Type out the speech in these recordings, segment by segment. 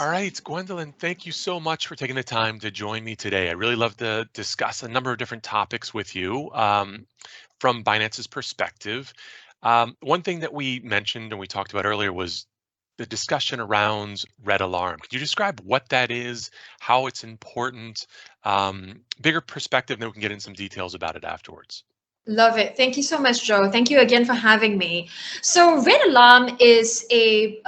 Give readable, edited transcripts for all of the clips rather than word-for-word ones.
All right, Gwendolyn, thank you so much for taking the time to join me today. I really love to discuss a number of different topics with you from Binance's perspective. One thing that we mentioned and we talked about earlier was the discussion around red alarm. Could you describe what that is, how it's important, bigger perspective, then we can get into some details about it afterwards. Love it. Thank you so much, Joe. Thank you again for having me. So, Red Alarm is a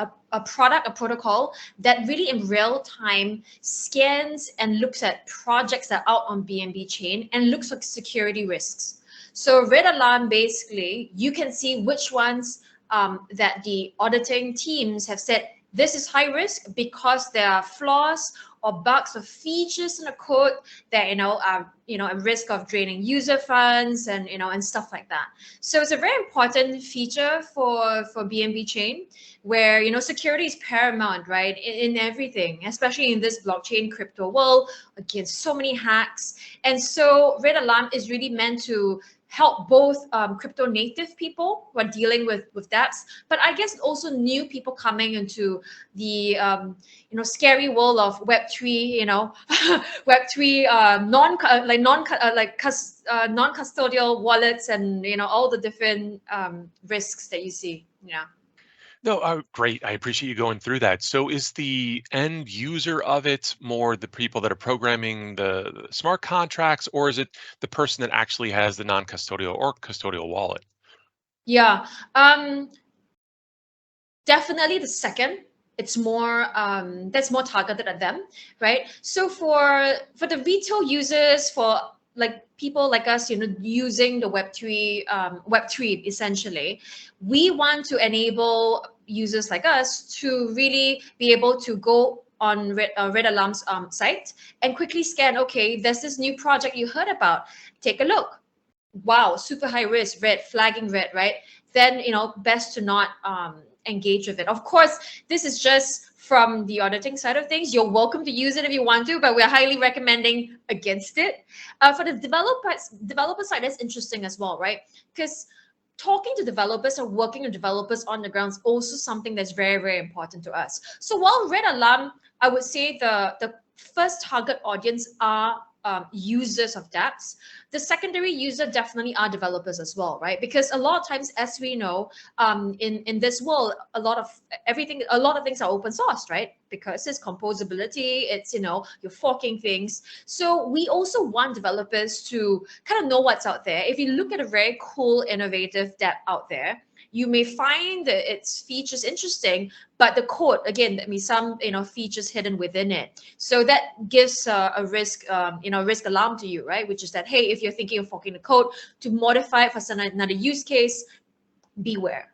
product, a protocol that really in real time scans and looks at projects that are out on BNB Chain and looks for security risks. So, Red Alarm basically, you can see which ones that the auditing teams have said this is high risk because there are flaws or bugs or features in the code that are at risk of draining user funds and and stuff like that. So it's a very important feature for BNB Chain, where security is paramount, right, in everything, especially in this blockchain crypto world, against so many hacks. And so Red Alarm is really meant to help both crypto native people who are dealing with dApps, but I guess also new people coming into the scary world of Web3, Web3 non-custodial wallets and all the different risks that you see. Yeah. No, great. I appreciate you going through that. So is the end user of it more the people that are programming the smart contracts, or is it the person that actually has the non-custodial or custodial wallet? Yeah. Definitely the second. It's more that's more targeted at them, right? So for the retail users, for like people like us, using the Web3 essentially, we want to enable users like us to really be able to go on Red Alarm's site and quickly scan. Okay, there's this new project you heard about. Take a look. Wow, super high risk, red, flagging red, right? Then best to not engage with it. Of course, this is just from the auditing side of things. You're welcome to use it if you want to, but we're highly recommending against it. For the developer side, that's interesting as well, right? Because talking to developers or working with developers on the ground is also something that's very, very important to us. So while Red Alarm, I would say the first target audience are users of dApps. The secondary user definitely are developers as well, right? Because a lot of times, as we know, in this world, a lot of things are open source, right? Because it's composability, it's you're forking things. So we also want developers to kind of know what's out there. If you look at a very cool, innovative dApp out there, you may find that its features interesting, but the code, again, I mean, some features hidden within it. So that gives a risk, risk alarm to you, right? Which is that, hey, if you're thinking of forking the code to modify it for another use case, beware.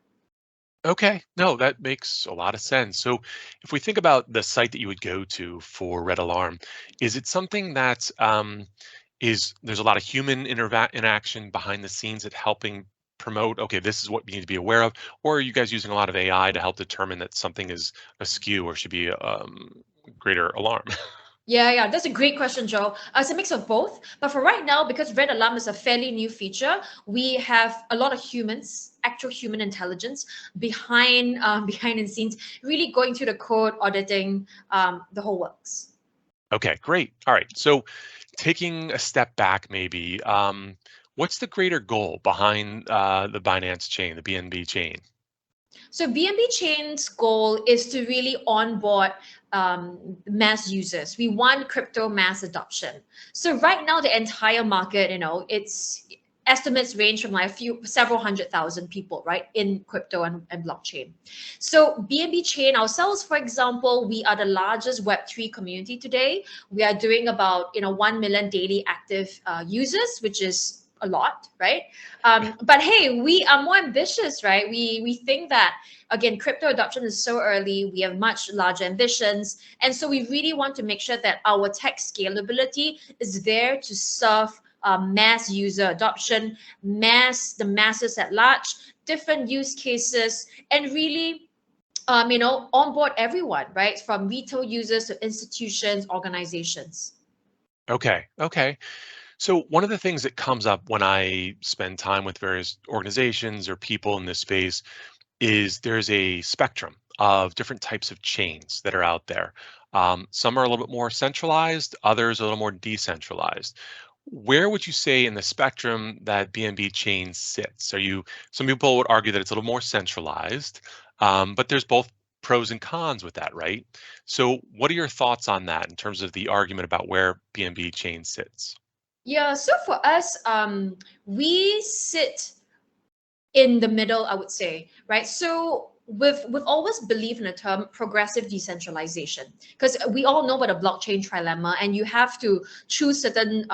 Okay, no, that makes a lot of sense. So if we think about the site that you would go to for Red Alarm, is it something that is there's a lot of human interaction behind the scenes at helping promote, okay, this is what you need to be aware of, or are you guys using a lot of AI to help determine that something is askew or should be greater alarm? Yeah, that's a great question, Joe. It's a mix of both. But for right now, because Red Alarm is a fairly new feature, we have a lot of humans, actual human intelligence behind behind the scenes, really going through the code, auditing the whole works. Okay, great. All right. So taking a step back, maybe, what's the greater goal behind the Binance chain, the BNB chain? So BNB Chain's goal is to really onboard mass users. We want crypto mass adoption. So right now, the entire market, it's estimates range from like several 100,000 people, right, in crypto and blockchain. So BNB Chain ourselves, for example, we are the largest Web3 community today. We are doing about 1 million daily active users, which is a lot, right? But hey, we are more ambitious, right? We think that, again, crypto adoption is so early. We have much larger ambitions, and so we really want to make sure that our tech scalability is there to serve mass user adoption, the masses at large, different use cases, and really onboard everyone, right, from retail users to institutions, organizations. Okay. So one of the things that comes up when I spend time with various organizations or people in this space is there's a spectrum of different types of chains that are out there. Some are a little bit more centralized, others a little more decentralized. Where would you say in the spectrum that BNB Chain sits? Some people would argue that it's a little more centralized, but there's both pros and cons with that, right? So what are your thoughts on that in terms of the argument about where BNB Chain sits? Yeah, so for us, we sit in the middle, I would say, right? So we've always believed in the term progressive decentralization, because we all know about the blockchain trilemma, and you have to choose certain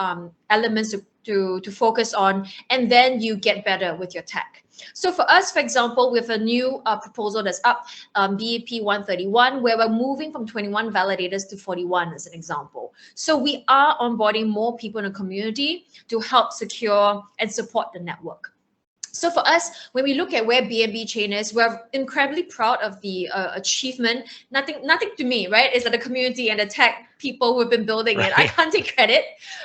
elements to focus on, and then you get better with your tech. So for us, for example, with a new proposal that's up, BEP 131, where we're moving from 21 validators to 41 as an example. So we are onboarding more people in the community to help secure and support the network. So for us, when we look at where BNB Chain is, we're incredibly proud of the achievement. Nothing to me, right? It's like the community and the tech people who've been building it. I Right. can't take credit,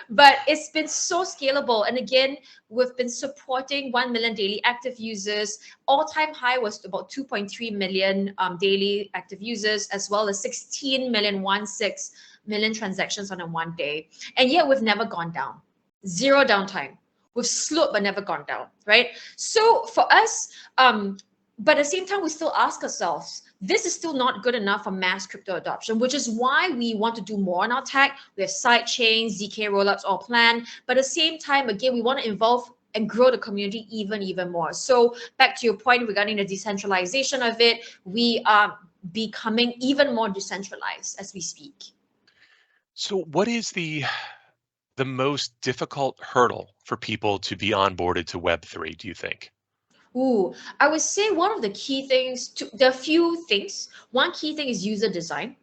but it's been so scalable. And again, we've been supporting 1 million daily active users. All-time high was about 2.3 million daily active users, as well as 16 million, 16 million transactions on a one day. And yet we've never gone down. Zero downtime. We've slowed but never gone down, right? So for us, but at the same time, we still ask ourselves, this is still not good enough for mass crypto adoption, which is why we want to do more on our tech. We have side chains, ZK rollups all planned. But at the same time, again, we want to involve and grow the community even more. So back to your point regarding the decentralization of it, we are becoming even more decentralized as we speak. So what is the most difficult hurdle for people to be onboarded to Web3, do you think? Ooh, I would say one of the key things, there are few things. One key thing is user design.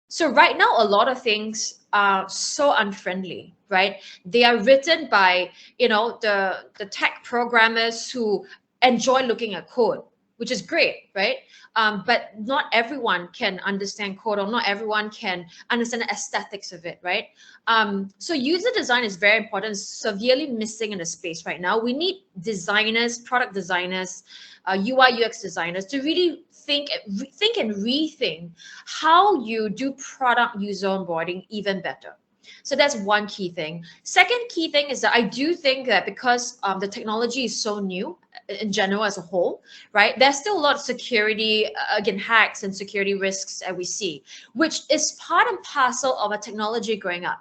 So right now, a lot of things are so unfriendly, right? They are written by, the tech programmers who enjoy looking at code, which is great, right? But not everyone can understand code, or not everyone can understand the aesthetics of it, right? So user design is very important, it's severely missing in the space right now. We need designers, product designers, UI UX designers to really think and rethink how you do product user onboarding even better. So that's one key thing. Second key thing is that I do think that because the technology is so new in general as a whole, right? There's still a lot of security, again, hacks and security risks that we see, which is part and parcel of a technology growing up.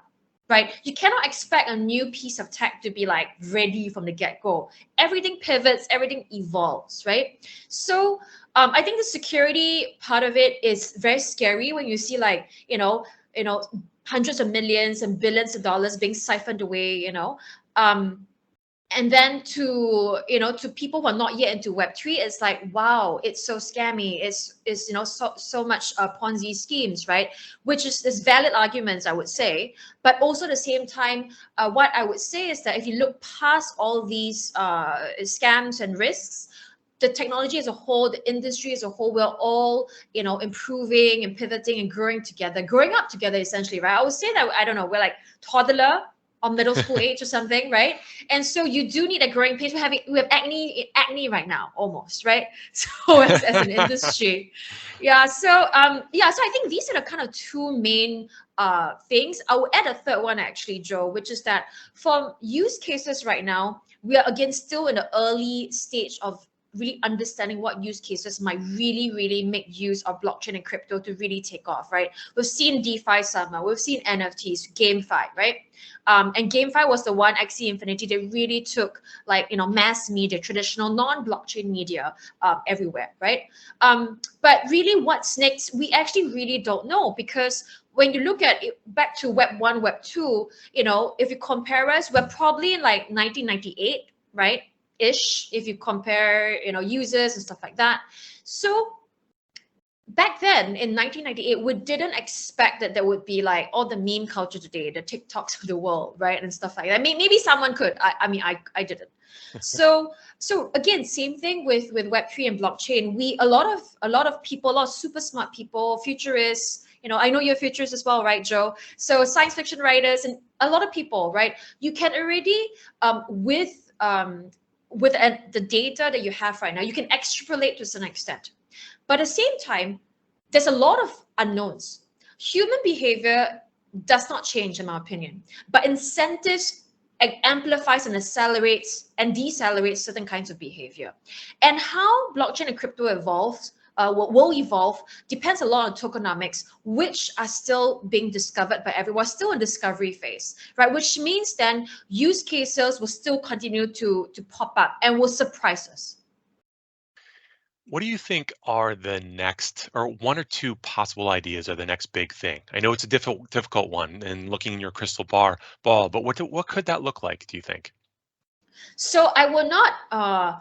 Right, you cannot expect a new piece of tech to be like ready from the get-go. Everything pivots, everything evolves, right? So I think the security part of it is very scary when you see like hundreds of millions and billions of dollars being siphoned away, and then to people who are not yet into Web3, it's like, wow, it's so scammy, it's so much Ponzi schemes, right? Which is valid arguments, I would say. But also at the same time, what I would say is that if you look past all these scams and risks, the technology as a whole, the industry as a whole, we're all improving and pivoting and growing up together essentially, right? I would say that, I don't know, we're like toddler or middle school age or something, right? And so you do need a growing pace. We have acne right now, almost, right? So as an industry, yeah. So so I think these are the kind of two main things. I will add a third one actually, Joe, which is that for use cases right now, we are again still in the early stage of really understanding what use cases might really make use of blockchain and crypto to really take off, right? We've seen DeFi summer, we've seen NFTs, GameFi, right? And GameFi was the one, Axie Infinity, that really took like mass media, traditional non-blockchain media everywhere, right? But really, what's next? We actually really don't know, because when you look at it back to Web 1, Web 2, if you compare us, we're probably in like 1998, right? Ish, if you compare users and stuff like that. So back then in 1998, we didn't expect that there would be like all the meme culture today, the TikToks of the world, right? And stuff like that. Maybe someone could. I mean, I didn't. So again, same thing with Web3 and blockchain. A lot of people, a lot of super smart people, futurists, I know you're a futurist as well, right, Joe? So science fiction writers and a lot of people, right? You can already with the data that you have right now, you can extrapolate to some extent. But at the same time, there's a lot of unknowns. Human behavior does not change, in my opinion, but incentives amplifies and accelerates and decelerates certain kinds of behavior. And how blockchain and crypto evolves, will evolve, depends a lot on tokenomics, which are still being discovered by everyone, still in discovery phase, right? Which means then use cases will still continue to pop up and will surprise us. What do you think are the next, or one or two possible ideas are the next big thing? I know it's a difficult one, and looking in your crystal ball, but what could that look like? Do you think? So I will not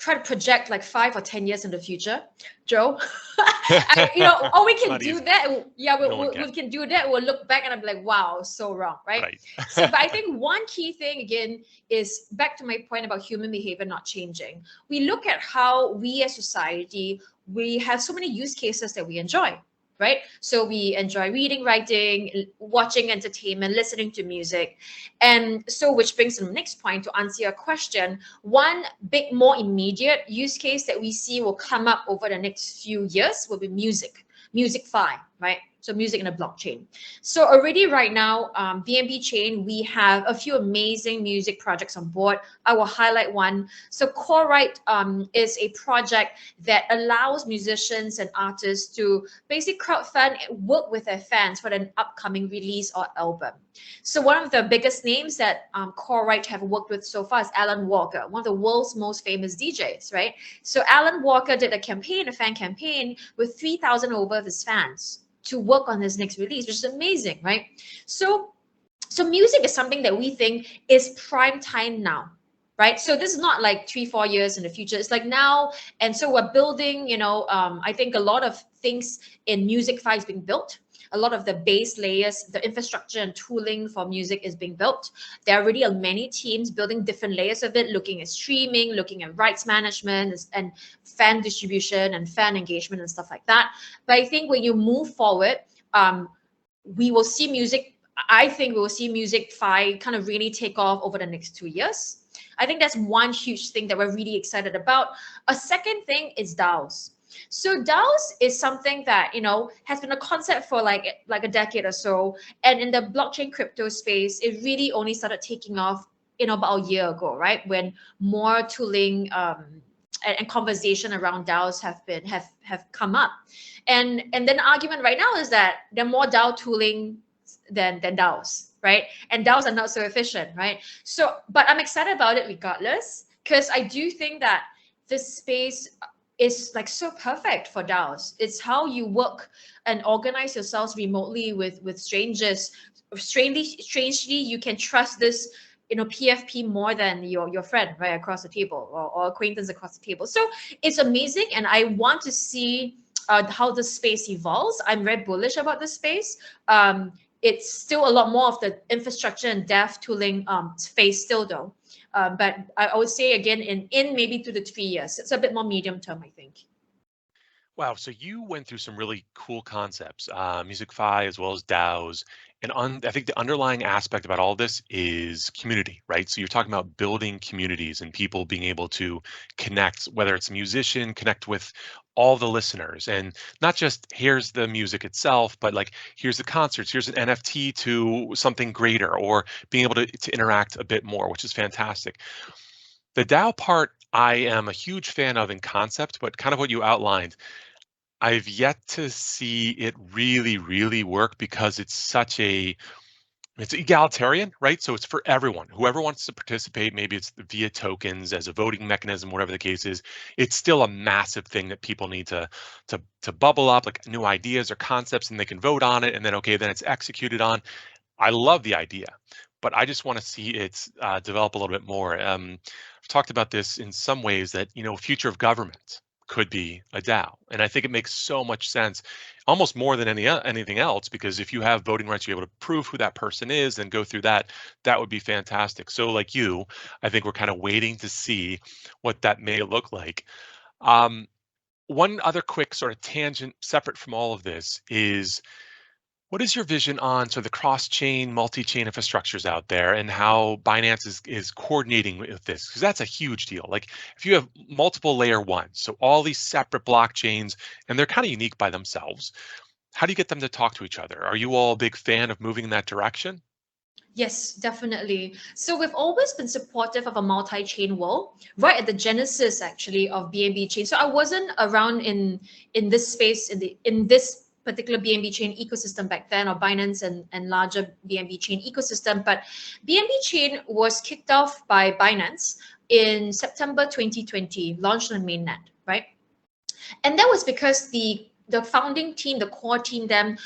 try to project like 5 or 10 years in the future, Joe. Or we can Not do easy. that. Yeah, No one we can. can do that. We'll look back and I'll be like, wow, so wrong, right? Right. So, but I think one key thing again is back to my point about human behavior not changing. We look at how we as society, we have so many use cases that we enjoy, right? So we enjoy reading, writing, watching entertainment, listening to music. And so, which brings to the next point to answer your question. One big, more immediate use case that we see will come up over the next few years will be music fi, right? So music in a blockchain. So already right now, BNB Chain, we have a few amazing music projects on board. I will highlight one. So CoreWrite is a project that allows musicians and artists to basically crowdfund and work with their fans for an upcoming release or album. So one of the biggest names that CoreWrite have worked with so far is Alan Walker, one of the world's most famous DJs, right? So Alan Walker did a fan campaign with 3,000 over of his fans to work on his next release, which is amazing, right? So music is something that we think is prime time now, right? So this is not like 3 4 years in the future, it's like now. And so we're building, I think a lot of things in music fi is being built. A lot of the base layers, the infrastructure and tooling for music is being built. There are already many teams building different layers of it, looking at streaming, looking at rights management and fan distribution and fan engagement and stuff like that. But I think when you move forward, we will see music. I think we will see music fi kind of really take off over the next 2 years. I think that's one huge thing that we're really excited about. A second thing is DAOs. So DAOs is something that has been a concept for like a decade or so, and in the blockchain crypto space, it really only started taking off about a year ago, right? When more tooling and conversation around DAOs have come up, and then the argument right now is that there are more DAO tooling than DAOs, right? And DAOs are not so efficient, right? So, but I'm excited about it regardless, because I do think that this space is like so perfect for DAOs. It's how you work and organize yourselves remotely with strangers. Strangely, you can trust this PFP more than your friend right across the table, or acquaintance across the table. So it's amazing, and I want to see how the space evolves. I'm very bullish about the space. It's still a lot more of the infrastructure and dev tooling phase still though. But I would say again, in maybe 2 to 3 years, it's a bit more medium term, I think. Wow, so you went through some really cool concepts, music fi as well as DAOs. And I think the underlying aspect about all this is community, right? So you're talking about building communities and people being able to connect, whether it's a musician, connect with all the listeners, and not just here's the music itself, but like here's the concerts, here's an NFT to something greater, or being able to interact a bit more, which is fantastic. The DAO part, I am a huge fan of in concept, but kind of what you outlined, I've yet to see it really, really work because it's egalitarian, right? So it's for everyone. Whoever wants to participate, maybe it's via tokens as a voting mechanism, whatever the case is. It's still a massive thing that people need to bubble up, like new ideas or concepts, and they can vote on it, and then okay, then it's executed on. I love the idea, but I just want to see it develop a little bit more. I've talked about this in some ways that future of government could be a DAO, and I think it makes so much sense, almost more than anything else, because if you have voting rights, you're able to prove who that person is and go through that. That would be fantastic. So, like you, I think we're kind of waiting to see what that may look like. Um, One other quick sort of tangent, separate from all of this, is What is your vision on the cross-chain, multi-chain infrastructures out there and how Binance is coordinating with this? Because that's a huge deal. Like if you have multiple layer ones, so all these separate blockchains, and they're kind of unique by themselves, how do you get them to talk to each other? Are you all a big fan of moving in that direction? Yes, definitely. So we've always been supportive of a multi-chain world, right at the genesis actually of BNB Chain. So I wasn't around in this space in this particular BNB Chain ecosystem back then, or Binance and larger BNB Chain ecosystem. But BNB Chain was kicked off by Binance in September 2020, launched on mainnet, right? And that was because the founding team, the core team, them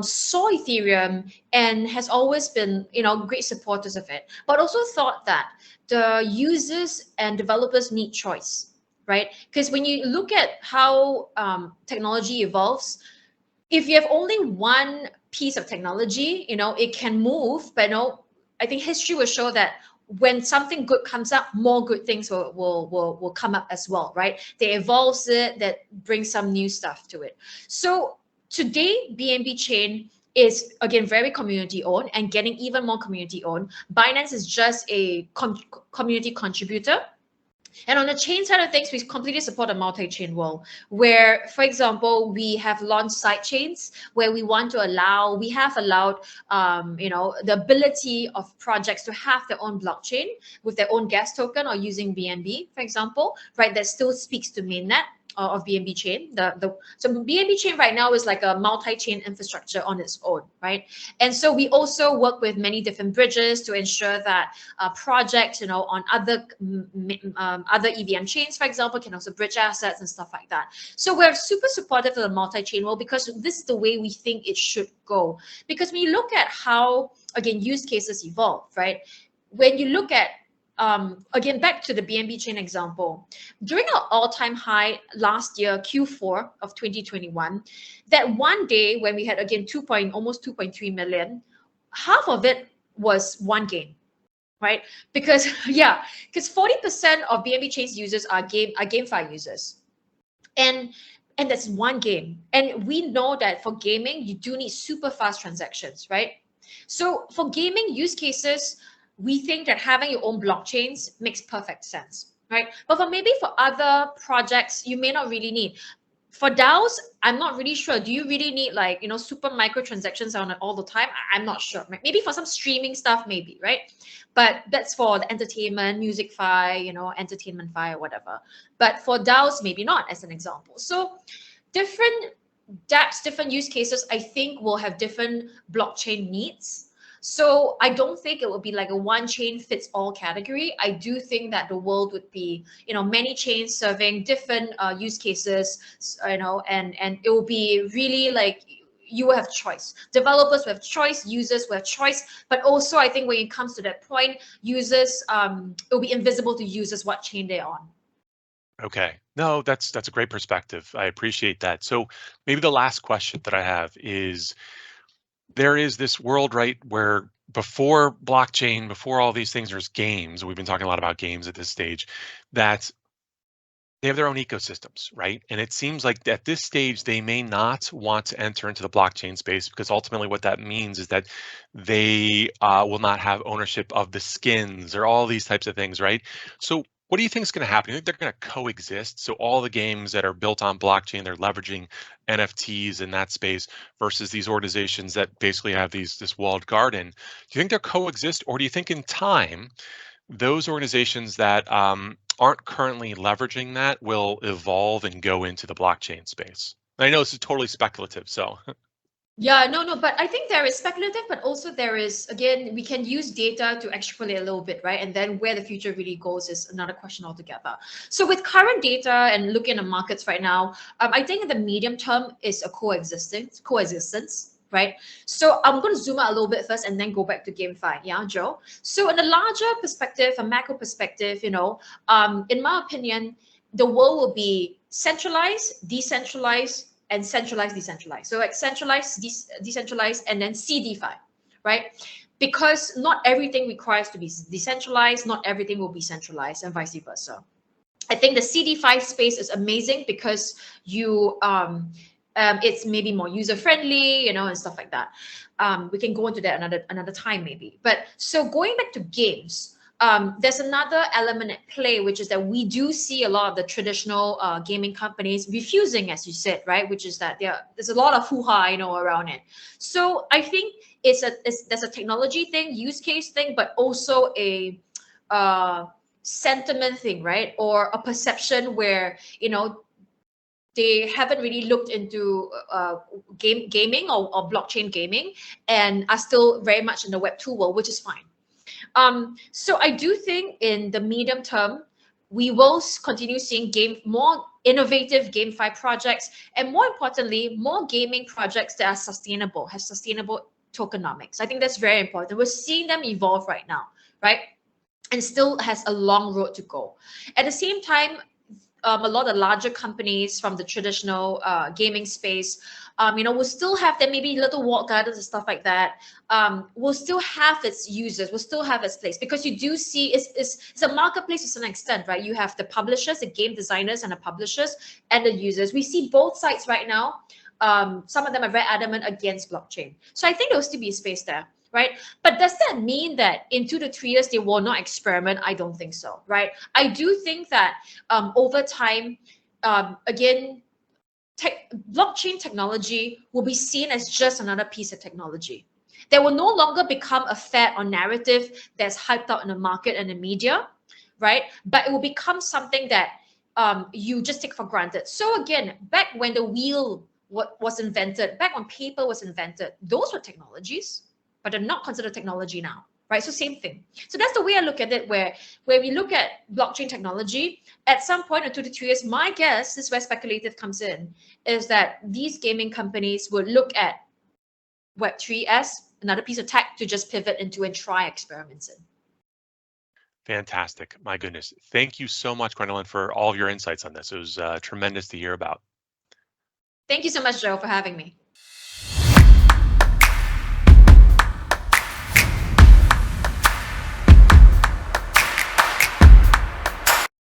saw Ethereum and has always been, great supporters of it, but also thought that the users and developers need choice, right? Because when you look at how technology evolves, if you have only one piece of technology, it can move, but I think history will show that when something good comes up, more good things will come up as well, right? They evolves it, that brings some new stuff to it. So today, BNB Chain is again very community owned and getting even more community owned. Binance is just a community contributor. And on the chain side of things, we completely support a multi-chain world where, for example, we have launched side chains where we have allowed, the ability of projects to have their own blockchain with their own gas token or using BNB, for example, right? That still speaks to mainnet of BNB chain. So BNB chain right now is like a multi-chain infrastructure on its own, right? And so we also work with many different bridges to ensure that projects, on other EVM chains, for example, can also bridge assets and stuff like that. So we're super supportive of the multi-chain world because this is the way we think it should go. Because when you look at how, again, use cases evolve, right? When you look at again, back to the BNB chain example, during our all-time high last year, Q4 of 2021, that one day when we had again almost 2.3 million, half of it was one game, right? Because 40% of BNB chain's users are GameFi users, and that's one game. And we know that for gaming, you do need super fast transactions, right? So for gaming use cases, we think that having your own blockchains makes perfect sense, right? But for other projects, you may not really need. For DAOs, I'm not really sure. Do you really need super microtransactions on it all the time? I'm not sure. Maybe for some streaming stuff, maybe, right? But that's for the entertainment, music fi, entertainment fi or whatever. But for DAOs, maybe not, as an example. So different dApps, different use cases, I think will have different blockchain needs. So I don't think it will be like a one chain fits all category. I do think that the world would be, many chains serving different use cases, and it will be really like you will have choice. Developers will have choice, users will have choice, but also I think when it comes to that point, users, it will be invisible to users what chain they're on. Okay. No, that's a great perspective. I appreciate that. So maybe the last question that I have is there is this world, right, where before blockchain, before all these things, there's games. We've been talking a lot about games at this stage, that they have their own ecosystems, right? And it seems like at this stage, they may not want to enter into the blockchain space because ultimately what that means is that they will not have ownership of the skins or all these types of things, right? So what do you think is going to happen? You think they're going to coexist? So all the games that are built on blockchain, they're leveraging NFTs in that space versus these organizations that basically have this walled garden. Do you think they'll coexist, or do you think in time those organizations that aren't currently leveraging that will evolve and go into the blockchain space? I know this is totally speculative, so Yeah, no, but I think there is speculative, but also there is, again, we can use data to extrapolate a little bit, right? And then where the future really goes is another question altogether. So with current data and looking at markets right now, I think in the medium term is a coexistence, right? So I'm going to zoom out a little bit first and then go back to GameFi. Yeah, Joe. So in a larger perspective, a macro perspective, in my opinion, the world will be centralized, decentralized, and centralized, decentralized. So like centralized, decentralized, and then CDFI, right? Because not everything requires to be decentralized, not everything will be centralized, and vice versa. I think the CDFI space is amazing because you It's maybe more user friendly, and stuff like that. We can go into that another time maybe. But so going back to games, there's another element at play, which is that we do see a lot of the traditional gaming companies refusing, as you said, right? Which is that there's a lot of hoo-ha, around it. So I think there's a technology thing, use case thing, but also a sentiment thing, right? Or a perception where they haven't really looked into gaming or blockchain gaming, and are still very much in the Web2 world, which is fine. So I do think in the medium term, we will continue seeing more innovative GameFi projects, and more importantly, more gaming projects that are sustainable, have sustainable tokenomics. I think that's very important. We're seeing them evolve right now, right? And still has a long road to go. At the same time, a lot of larger companies from the traditional gaming space, will still have them, maybe little walled gardens and stuff like that. Will still have its users, will still have its place, because you do see it's a marketplace to some extent, right? You have the publishers, the game designers, and the publishers, and the users. We see both sides right now. Some of them are very adamant against blockchain, so I think there will still be a space there, right? But does that mean that in 2 to 3 years they will not experiment? I don't think so, right? I do think that over time, again, blockchain technology will be seen as just another piece of technology. There will no longer become a fad or narrative that's hyped out in the market and the media, right? But it will become something that you just take for granted. So again, back when the wheel was invented, back when paper was invented, those were technologies, but they're not considered technology now, right? So same thing. So that's the way I look at it, where we look at blockchain technology, at some point in 2 to 3 years, my guess, this is where speculative comes in, is that these gaming companies would look at Web3 as another piece of tech to just pivot into and try experiments in. Fantastic. My goodness. Thank you so much, Gwendolyn, for all of your insights on this. It was tremendous to hear about. Thank you so much, Joe, for having me.